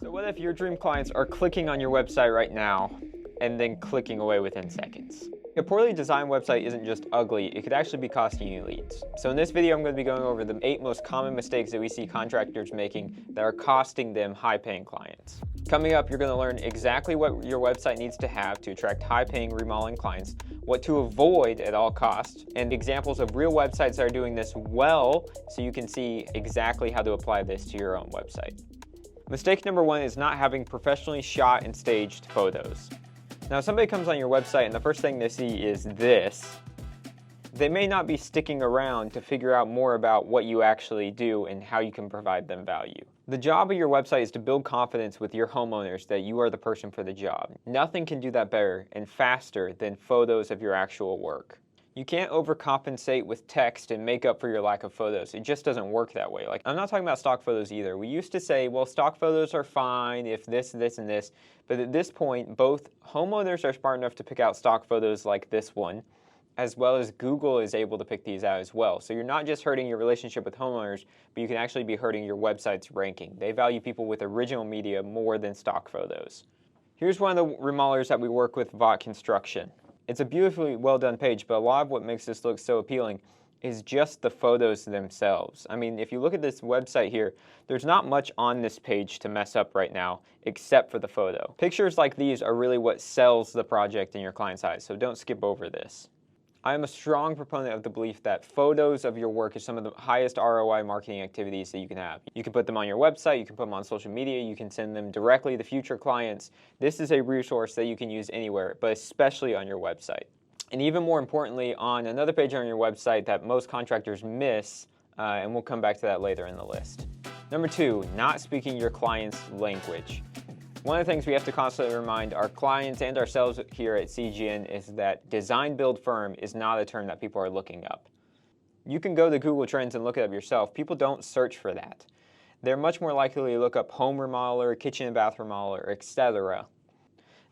So what if your dream clients are clicking on your website right now and then clicking away within seconds? A poorly designed website isn't just ugly, it could actually be costing you leads. So in this video, I'm going to be going over the 8 most common mistakes that we see contractors making that are costing them high-paying clients. Coming up, you're going to learn exactly what your website needs to have to attract high-paying remodeling clients, what to avoid at all costs, and examples of real websites that are doing this well so you can see exactly how to apply this to your own website. Mistake number 1 is not having professionally shot and staged photos. Now, if somebody comes on your website and the first thing they see is this, they may not be sticking around to figure out more about what you actually do and how you can provide them value. The job of your website is to build confidence with your homeowners that you are the person for the job. Nothing can do that better and faster than photos of your actual work. You can't overcompensate with text and make up for your lack of photos. It just doesn't work that way. Like, I'm not talking about stock photos either. We used to say, well, stock photos are fine if this, this, and this. But at this point, both homeowners are smart enough to pick out stock photos like this one, as well as Google is able to pick these out as well. So you're not just hurting your relationship with homeowners, but you can actually be hurting your website's ranking. They value people with original media more than stock photos. Here's one of the remodelers that we work with, Vought Construction. It's a beautifully well done page, but a lot of what makes this look so appealing is just the photos themselves. I mean, if you look at this website here, there's not much on this page to mess up right now, except for the photo. Pictures like these are really what sells the project in your client's eyes, so don't skip over this. I am a strong proponent of the belief that photos of your work is some of the highest ROI marketing activities that you can have. You can put them on your website, you can put them on social media, you can send them directly to future clients. This is a resource that you can use anywhere, but especially on your website. And even more importantly, on another page on your website that most contractors miss, and we'll come back to that later in the list. Number 2, not speaking your client's language. One of the things we have to constantly remind our clients and ourselves here at CGN is that design build firm is not a term that people are looking up. You can go to Google Trends and look it up yourself. People don't search for that. They're much more likely to look up home remodeler, kitchen and bath remodeler, etc.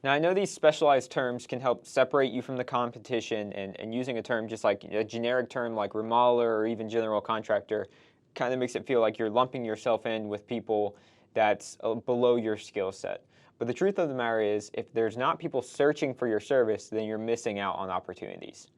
Now, I know these specialized terms can help separate you from the competition, and using a term just like a generic term like remodeler or even general contractor kind of makes it feel like you're lumping yourself in with people that's below your skill set. But the truth of the matter is, if there's not people searching for your service, then you're missing out on opportunities.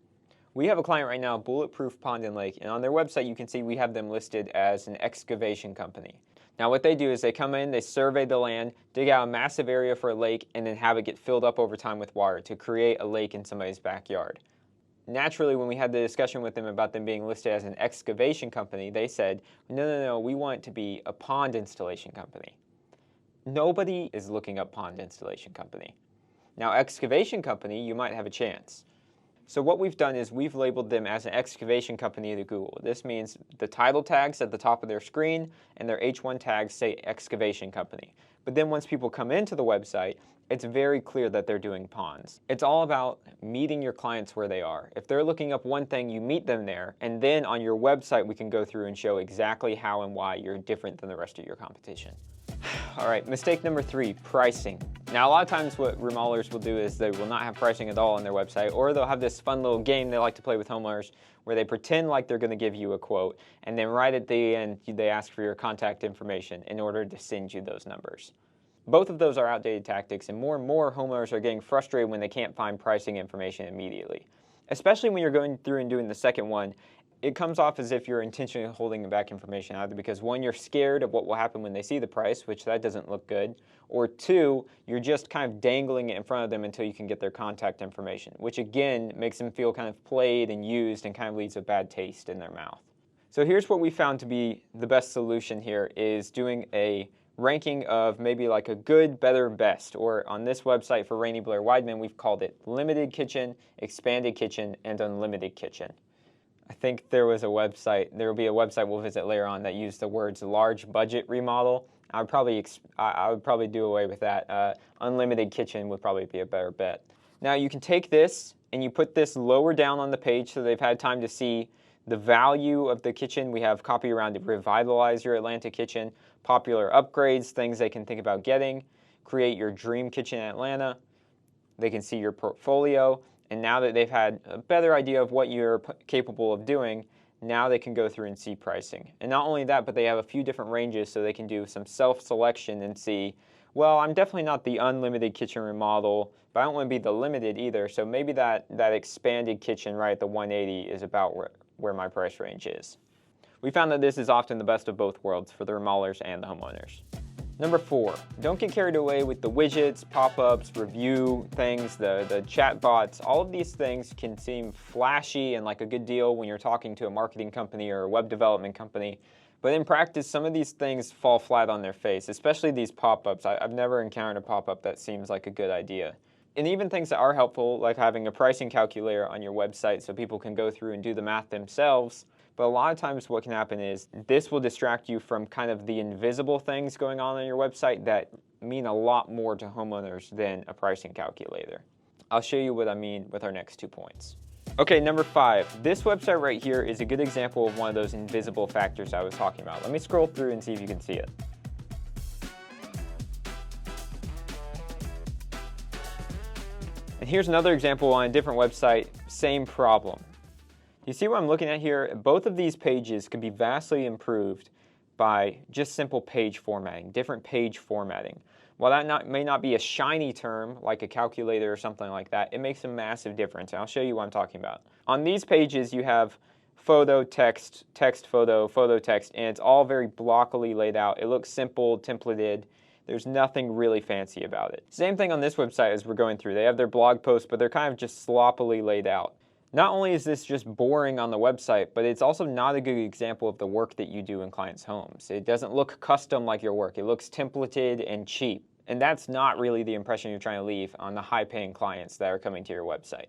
We have a client right now, Bulletproof Pond and Lake, and on their website you can see we have them listed as an excavation company. Now what they do is they come in, they survey the land, dig out a massive area for a lake, and then have it get filled up over time with water to create a lake in somebody's backyard. Naturally, when we had the discussion with them about them being listed as an excavation company, they said, no, we want it to be a pond installation company. Nobody is looking up pond installation company. Now, excavation company, you might have a chance. So what we've done is we've labeled them as an excavation company to Google. This means the title tags at the top of their screen and their H1 tags say excavation company. But then once people come into the website, it's very clear that they're doing ponds. It's all about meeting your clients where they are. If they're looking up one thing, you meet them there, and then on your website we can go through and show exactly how and why you're different than the rest of your competition. All right, mistake number 3, pricing. Now, a lot of times what remodelers will do is they will not have pricing at all on their website, or they'll have this fun little game they like to play with homeowners where they pretend like they're going to give you a quote, and then right at the end they ask for your contact information in order to send you those numbers. Both of those are outdated tactics, and more homeowners are getting frustrated when they can't find pricing information immediately. Especially when you're going through and doing the second one, it comes off as if you're intentionally holding back information, either because 1, you're scared of what will happen when they see the price, which that doesn't look good, or 2, you're just kind of dangling it in front of them until you can get their contact information, which again makes them feel kind of played and used and kind of leaves a bad taste in their mouth. So here's what we found to be the best solution here is doing a ranking of maybe like a good, better, best, or on this website for Rainy Blair Weidman, we've called it limited kitchen, expanded kitchen, and unlimited kitchen. I think there will be a website we'll visit later on that used the words large budget remodel. I would probably do away with that. Unlimited kitchen would probably be a better bet. Now you can take this and you put this lower down on the page so they've had time to see the value of the kitchen. We have copy around to revitalize your Atlanta kitchen, popular upgrades, things they can think about getting, create your dream kitchen in Atlanta. They can see your portfolio, and now that they've had a better idea of what you're capable of doing, now they can go through and see pricing. And not only that, but they have a few different ranges so they can do some self-selection and see well, I'm definitely not the unlimited kitchen remodel, but I don't want to be the limited either. So maybe that expanded kitchen right at the 180 is about where my price range is. We found that this is often the best of both worlds for the remodelers and the homeowners. Number 4, don't get carried away with the widgets, pop-ups, review things, the chat bots. All of these things can seem flashy and like a good deal when you're talking to a marketing company or a web development company. But in practice, some of these things fall flat on their face, especially these pop-ups. I've never encountered a pop-up that seems like a good idea. And even things that are helpful, like having a pricing calculator on your website so people can go through and do the math themselves. But a lot of times what can happen is this will distract you from kind of the invisible things going on your website that mean a lot more to homeowners than a pricing calculator. I'll show you what I mean with our next 2 points. Okay, number 5. This website right here is a good example of one of those invisible factors I was talking about. Let me scroll through and see if you can see it. And here's another example on a different website, same problem. You see what I'm looking at here? Both of these pages could be vastly improved by just simple page formatting, different page formatting. While that may not be a shiny term like a calculator or something like that, it makes a massive difference. And I'll show you what I'm talking about. On these pages, you have photo, text, text, photo, photo, text, and it's all very blockily laid out. It looks simple, templated. There's nothing really fancy about it. Same thing on this website as we're going through. They have their blog posts, but they're kind of just sloppily laid out. Not only is this just boring on the website, but it's also not a good example of the work that you do in clients' homes. It doesn't look custom like your work. It looks templated and cheap. And that's not really the impression you're trying to leave on the high-paying clients that are coming to your website.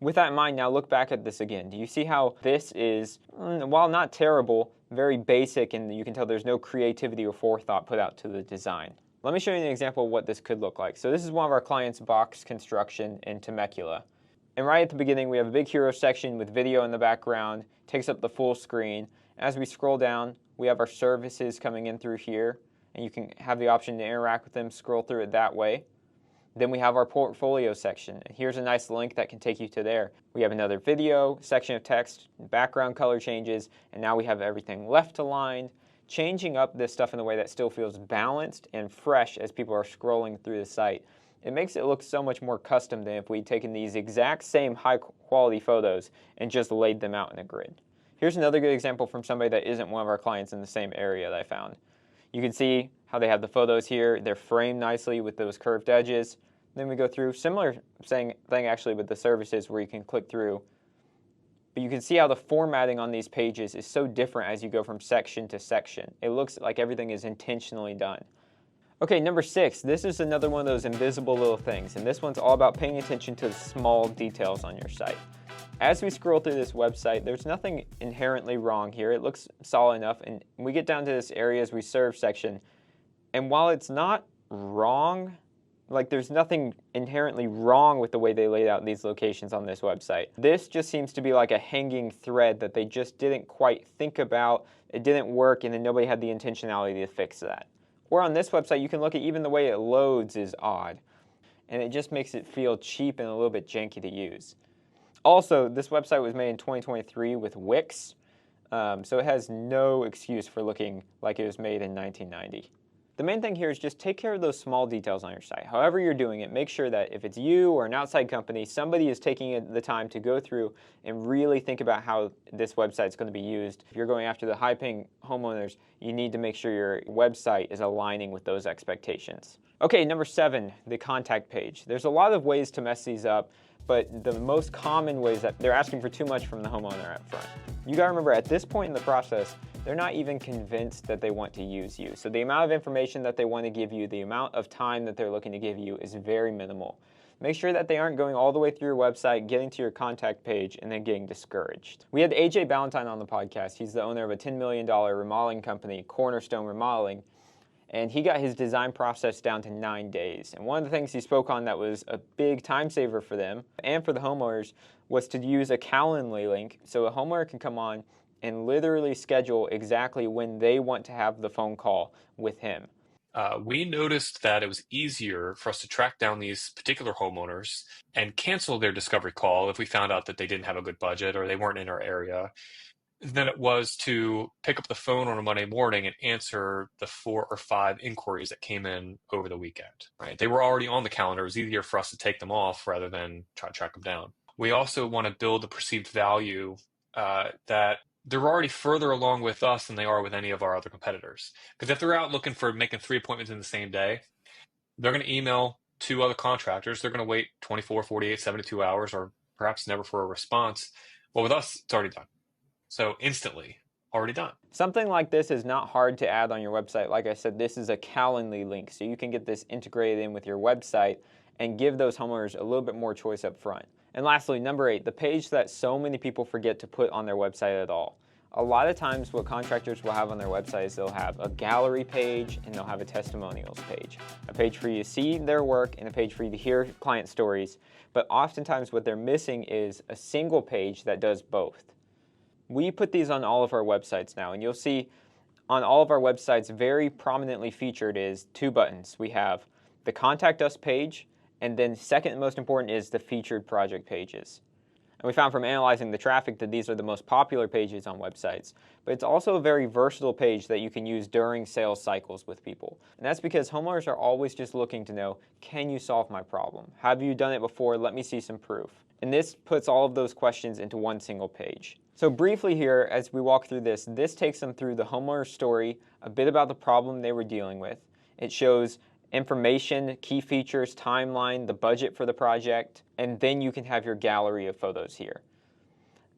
With that in mind, now look back at this again. Do you see how this is, while not terrible, very basic, and you can tell there's no creativity or forethought put out to the design? Let me show you an example of what this could look like. So this is one of our clients' box construction in Temecula. And right at the beginning, we have a big hero section with video in the background, takes up the full screen. As we scroll down, we have our services coming in through here, and you can have the option to interact with them, scroll through it that way. Then we have our portfolio section. And here's a nice link that can take you to there. We have another video, section of text, background color changes, and now we have everything left aligned, changing up this stuff in a way that still feels balanced and fresh as people are scrolling through the site. It makes it look so much more custom than if we'd taken these exact same high quality photos and just laid them out in a grid. Here's another good example from somebody that isn't one of our clients in the same area that I found. You can see how they have the photos here. They're framed nicely with those curved edges. Then we go through, similar thing actually with the services where you can click through. But you can see how the formatting on these pages is so different as you go from section to section. It looks like everything is intentionally done. Okay, number 6, this is another one of those invisible little things, and this one's all about paying attention to the small details on your site. As we scroll through this website, there's nothing inherently wrong here. It looks solid enough, and we get down to this areas we serve section, and while it's not wrong, like there's nothing inherently wrong with the way they laid out these locations on this website. This just seems to be like a hanging thread that they just didn't quite think about, it didn't work, and then nobody had the intentionality to fix that. Or on this website, you can look at even the way it loads is odd. And it just makes it feel cheap and a little bit janky to use. Also, this website was made in 2023 with Wix, so it has no excuse for looking like it was made in 1990. The main thing here is just take care of those small details on your site. However you're doing it, make sure that if it's you or an outside company, somebody is taking the time to go through and really think about how this website is going to be used. If you're going after the high-paying homeowners, you need to make sure your website is aligning with those expectations. Okay, number 7, the contact page. There's a lot of ways to mess these up, but the most common way is that they're asking for too much from the homeowner up front. You got to remember, at this point in the process, they're not even convinced that they want to use you. So the amount of information that they want to give you, the amount of time that they're looking to give you is very minimal. Make sure that they aren't going all the way through your website, getting to your contact page, and then getting discouraged. We had AJ Ballantyne on the podcast. He's the owner of a $10 million remodeling company, Cornerstone Remodeling, and he got his design process down to 9 days. And one of the things he spoke on that was a big time saver for them and for the homeowners was to use a Calendly link so a homeowner can come on and literally schedule exactly when they want to have the phone call with him. We noticed that it was easier for us to track down these particular homeowners and cancel their discovery call if we found out that they didn't have a good budget or they weren't in our area. than it was to pick up the phone on a Monday morning and answer the 4 or 5 inquiries that came in over the weekend, right? They were already on the calendar. It was easier for us to take them off rather than try to track them down. We also want to build the perceived value that they're already further along with us than they are with any of our other competitors. Because if they're out looking for making 3 appointments in the same day, they're going to email 2 other contractors. They're going to wait 24, 48, 72 hours, or perhaps never for a response. Well, with us, it's already done. So instantly, already done. Something like this is not hard to add on your website. Like I said, this is a Calendly link, so you can get this integrated in with your website and give those homeowners a little bit more choice up front. And lastly, number 8, the page that so many people forget to put on their website at all. A lot of times what contractors will have on their website is they'll have a gallery page and they'll have a testimonials page. A page for you to see their work and a page for you to hear client stories. But oftentimes what they're missing is a single page that does both. We put these on all of our websites now, and you'll see on all of our websites very prominently featured is 2 buttons. We have the Contact Us page, and then second most important is the featured project pages. And we found from analyzing the traffic that these are the most popular pages on websites. But it's also a very versatile page that you can use during sales cycles with people. And that's because homeowners are always just looking to know, can you solve my problem? Have you done it before? Let me see some proof. And this puts all of those questions into one single page. So briefly here, as we walk through this, this takes them through the homeowner's story, a bit about the problem they were dealing with. It shows information, key features, timeline, the budget for the project, and then you can have your gallery of photos here.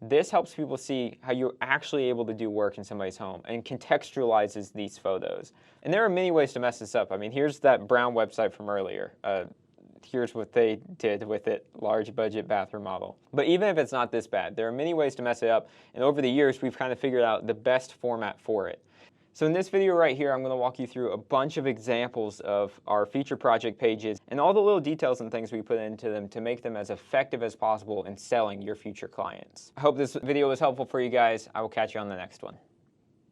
This helps people see how you're actually able to do work in somebody's home and contextualizes these photos. And there are many ways to mess this up. I mean, here's that Brown website from earlier. Here's what they did with it, large budget bathroom model. But even if it's not this bad, there are many ways to mess it up. And over the years, we've kind of figured out the best format for it. So in this video right here, I'm going to walk you through a bunch of examples of our feature project pages and all the little details and things we put into them to make them as effective as possible in selling your future clients. I hope this video was helpful for you guys. I will catch you on the next one.